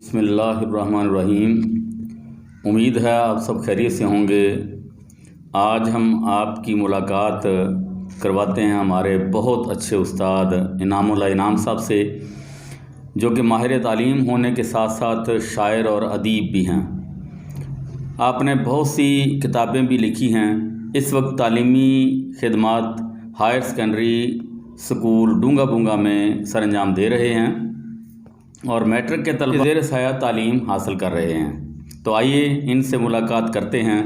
بسم اللہ الرحمن الرحیم۔ امید ہے آپ سب خیریت سے ہوں گے۔ آج ہم آپ کی ملاقات کرواتے ہیں ہمارے بہت اچھے استاد انعام اللہ انعام صاحب سے، جو کہ ماہر تعلیم ہونے کے ساتھ ساتھ شاعر اور ادیب بھی ہیں۔ آپ نے بہت سی کتابیں بھی لکھی ہیں۔ اس وقت تعلیمی خدمات ہائر سیکنڈری سکول ڈونگا بونگا میں سر انجام دے رہے ہیں اور میٹرک کے طلبہ زیر سایہ تعلیم حاصل کر رہے ہیں۔ تو آئیے ان سے ملاقات کرتے ہیں۔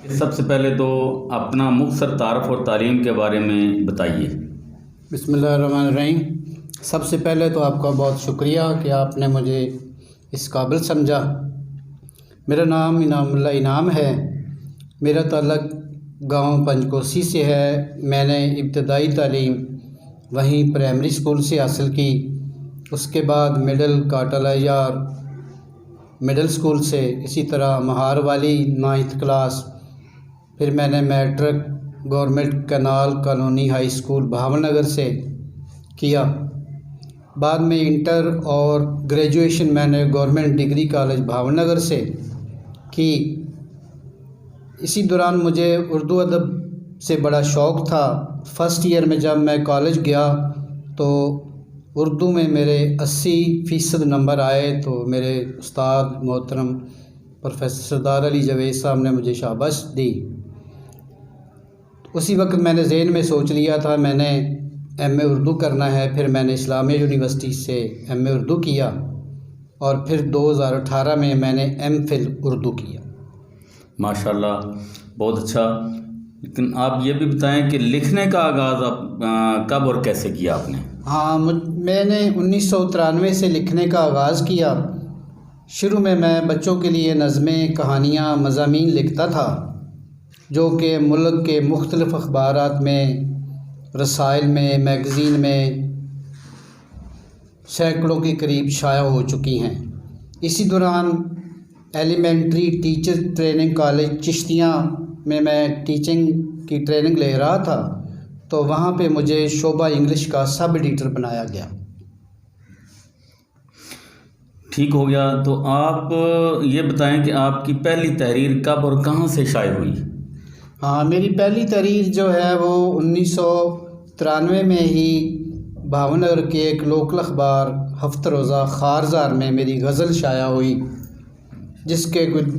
سب سے پہلے تو اپنا مختصر تعارف اور تعلیم کے بارے میں بتائیے۔ بسم اللہ الرحمن الرحیم۔ سب سے پہلے تو آپ کا بہت شکریہ کہ آپ نے مجھے اس قابل سمجھا۔ میرا نام انعام اللہ انعام ہے۔ میرا تعلق گاؤں پنجکوسی سے ہے۔ میں نے ابتدائی تعلیم وہیں پرائمری اسکول سے حاصل کی، اس کے بعد مڈل کاٹل ایار مڈل اسکول سے، اسی طرح مہار والی 9th کلاس، پھر میں نے matric government canal colony high school Bahawalnagar سے کیا۔ بعد میں انٹر اور گریجویشن میں نے government degree college Bahawalnagar سے کی۔ اسی دوران مجھے اردو ادب سے بڑا شوق تھا۔ فرسٹ ایئر میں جب میں کالج گیا تو اردو میں میرے 80% نمبر آئے، تو میرے استاد محترم پروفیسر سردار علی جاوید صاحب نے مجھے شاباش دی۔ اسی وقت میں نے ذہن میں سوچ لیا تھا میں نے ایم اے اردو کرنا ہے۔ پھر میں نے اسلامیہ یونیورسٹی سے ایم اے اردو کیا اور پھر 2018 میں میں نے ایم فل اردو کیا۔ ماشاءاللہ، بہت اچھا۔ لیکن آپ یہ بھی بتائیں کہ لکھنے کا آغاز آپ کب اور کیسے کیا آپ نے؟ ہاں، میں نے 1993 سے لکھنے کا آغاز کیا۔ شروع میں بچوں کے لیے نظمیں، کہانیاں، مضامین لکھتا تھا، جو کہ ملک کے مختلف اخبارات میں، رسائل میں، میگزین میں سینکڑوں کے قریب شائع ہو چکی ہیں۔ اسی دوران elementary teacher training college Chishtian میں ٹیچنگ کی ٹریننگ لے رہا تھا، تو وہاں پہ مجھے شعبہ انگلش کا سب ایڈیٹر بنایا گیا۔ ٹھیک ہو گیا۔ تو آپ یہ بتائیں کہ آپ کی پہلی تحریر کب اور کہاں سے شائع ہوئی؟ ہاں، میری پہلی تحریر جو ہے وہ 1993 میں ہی بہاول نگر کے ایک لوکل اخبار ہفتہ روزہ خارزار میں میری غزل شائع ہوئی، جس کے کچھ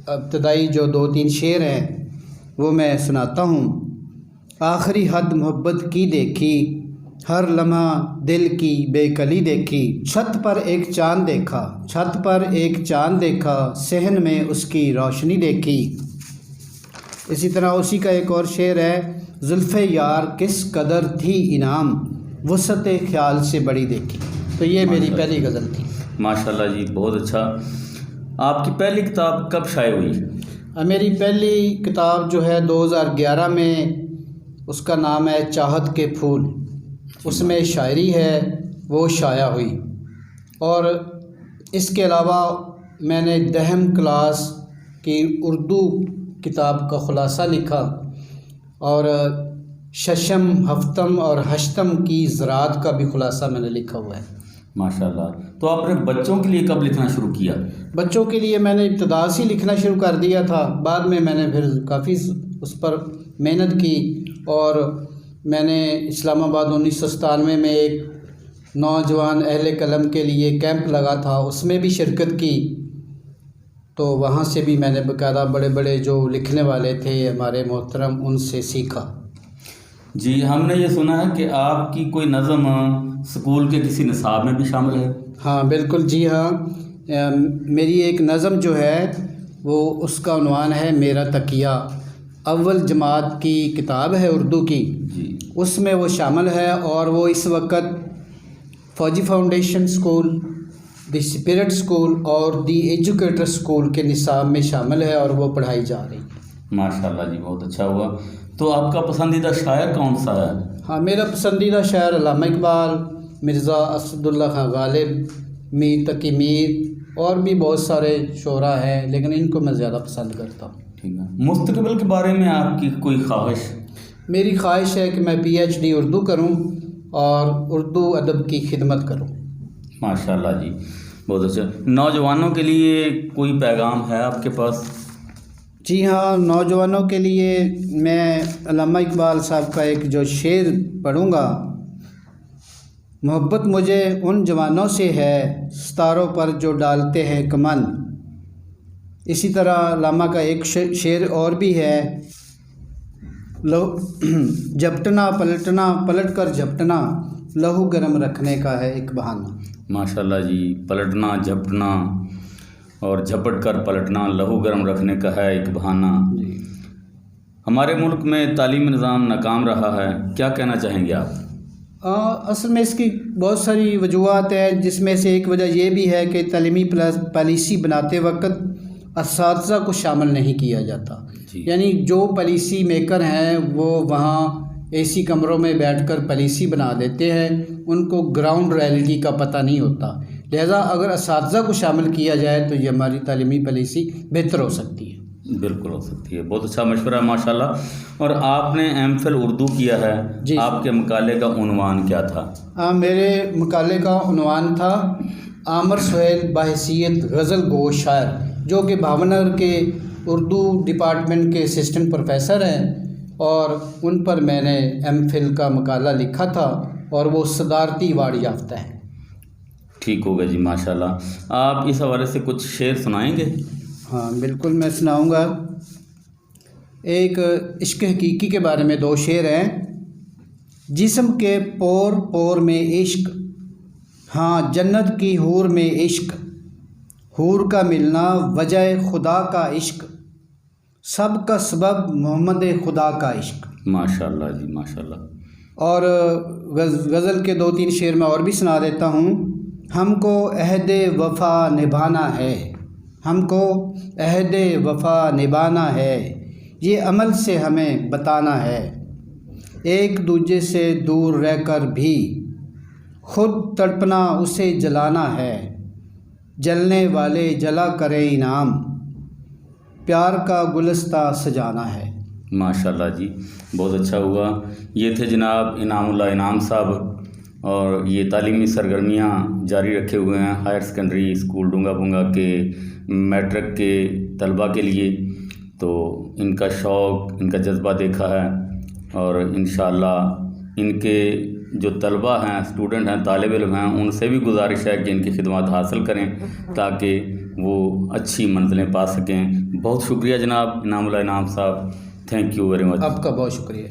ابتدائی جو 2-3 شعر ہیں وہ میں سناتا ہوں۔ آخری حد محبت کی دیکھی، ہر لمحہ دل کی بے کلی دیکھی، چھت پر ایک چاند دیکھا، چھت پر ایک چاند دیکھا، صحن میں اس کی روشنی دیکھی۔ اسی طرح اسی کا ایک اور شعر ہے، زلف یار کس قدر تھی انعام، وسعت خیال سے بڑی دیکھی۔ تو یہ میری پہلی غزل تھی۔ ماشاءاللہ جی، بہت اچھا۔ آپ کی پہلی کتاب کب شائع ہوئی؟ میری پہلی کتاب جو ہے 2011 میں، اس کا نام ہے چاہت کے پھول، اس میں شاعری ہے، وہ شائع ہوئی۔ اور اس کے علاوہ میں نے 10th کلاس کی اردو کتاب کا خلاصہ لکھا، اور ششم، ہفتم اور ہشتم کی زراعت کا بھی خلاصہ میں نے لکھا ہوا ہے۔ ماشاءاللہ۔ تو آپ نے بچوں کے لیے کب لکھنا شروع کیا؟ بچوں کے لیے میں نے ابتدا سے لکھنا شروع کر دیا تھا، بعد میں نے پھر کافی اس پر محنت کی، اور میں نے اسلام آباد 1997 میں ایک نوجوان اہل قلم کے لیے کیمپ لگا تھا، اس میں بھی شرکت کی، تو وہاں سے بھی میں نے باقاعدہ بڑے بڑے جو لکھنے والے تھے ہمارے محترم، ان سے سیکھا۔ جی، ہم نے یہ سنا ہے کہ آپ کی کوئی نظم اسکول کے کسی نصاب میں بھی شامل ہے؟ ہاں بالکل، جی ہاں، میری ایک نظم جو ہے وہ اس کا عنوان ہے میرا تکیہ، اول جماعت کی کتاب ہے اردو کی، جی، اس میں وہ شامل ہے، اور وہ اس وقت فوجی foundation school, the spirit school اور دی ایجوکیٹر اسکول کے نصاب میں شامل ہے، اور وہ پڑھائی جا رہی ہے۔ ماشاءاللہ جی، بہت اچھا ہوا۔ تو آپ کا پسندیدہ شاعر کون سا ہے؟ ہاں، میرا پسندیدہ شاعر علامہ اقبال، مرزا اسد اللہ خان غالب، میر تقی میر، اور بھی بہت سارے شعراء ہیں، لیکن ان کو میں زیادہ پسند کرتا ہوں۔ ٹھیک ہے۔ مستقبل کے بارے میں آپ کی کوئی خواہش؟ میری خواہش ہے کہ میں PhD اردو کروں اور اردو ادب کی خدمت کروں۔ ماشاءاللہ جی۔ بہت اچھا. نوجوانوں کے لیے کوئی پیغام ہے آپ کے پاس؟ جی ہاں، نوجوانوں کے لیے میں علامہ اقبال صاحب کا ایک جو شعر پڑھوں گا. محبت مجھے ان جوانوں سے ہے ستاروں پر جو ڈالتے ہیں کمن. اسی طرح علامہ کا ایک شعر اور بھی ہے، جھپٹنا پلٹنا پلٹ کر جھپٹنا لہو گرم رکھنے کا ہے ایک بہانہ. ماشاء اللہ جی. پلٹنا جھپٹنا اور جھپٹ کر پلٹنا لہو گرم رکھنے کا ہے ایک بہانہ. ہمارے ملک میں تعلیمی نظام ناکام رہا ہے، کیا کہنا چاہیں گے آپ؟ اصل میں اس کی بہت ساری وجوہات ہیں، جس میں سے ایک وجہ یہ بھی ہے کہ تعلیمی پالیسی بناتے وقت اساتذہ کو شامل نہیں کیا جاتا. یعنی جو پالیسی میکر ہیں وہ وہاں اے سی کمروں میں بیٹھ کر پالیسی بنا دیتے ہیں، ان کو گراؤنڈ ریئلٹی کا پتہ نہیں ہوتا. لہذا اگر اساتذہ کو شامل کیا جائے تو یہ ہماری تعلیمی پالیسی بہتر ہو سکتی ہے. بالکل ہو سکتی ہے. بہت اچھا مشورہ ہے ماشاء اللہ. اور آپ نے ایم فل اردو کیا ہے. جی. آپ کے مقالے کا عنوان کیا تھا؟ میرے مقالے کا عنوان تھا عامر سہیل بحیثیت غزل گو شاعر، جو کہ بھاونگر کے اردو ڈپارٹمنٹ کے اسسٹنٹ پروفیسر ہیں، اور ان پر میں نے ایم فل کا مقالہ لکھا تھا اور وہ صدارتی ایوارڈ یافتہ ہے. ٹھیک ہوگا جی ماشاء اللہ. آپ اس حوالے سے کچھ شعر سنائیں گے؟ ہاں بالکل، میں سناؤں گا. ایک عشق حقیقی کے بارے میں 2 شعر ہیں. جسم کے پور پور میں عشق، ہاں جنت کی حور میں عشق، حور کا ملنا وجہ خدا کا عشق، سب کا سبب محمد خدا کا عشق. ماشاء اللہ جی ماشاء اللہ. اور غزل کے 2-3 شعر میں اور بھی سنا دیتا ہوں. ہم کو عہد وفا نبھانا ہے، ہم کو عہد وفا نبھانا ہے، یہ عمل سے ہمیں بتانا ہے. ایک دوجے سے دور رہ کر بھی خود تڑپنا اسے جلانا ہے، جلنے والے جلا کرے انعام، پیار کا گلستہ سجانا ہے. ماشاء اللہ جی بہت اچھا ہوا. یہ تھے جناب انعام اللہ انعام صاحب، اور یہ تعلیمی سرگرمیاں جاری رکھے ہوئے ہیں ہائر سیکنڈری اسکول ڈونگا بونگا کے میٹرک کے طلباء کے لیے. تو ان کا شوق، ان کا جذبہ دیکھا ہے، اور انشاءاللہ ان کے جو طلباء ہیں، اسٹوڈنٹ ہیں، طالب علم ہیں، ان سے بھی گزارش ہے کہ ان کی خدمات حاصل کریں تاکہ وہ اچھی منزلیں پا سکیں. بہت شکریہ جناب انعام اللہ انعام صاحب. Thank you very much. آپ کا بہت شکریہ.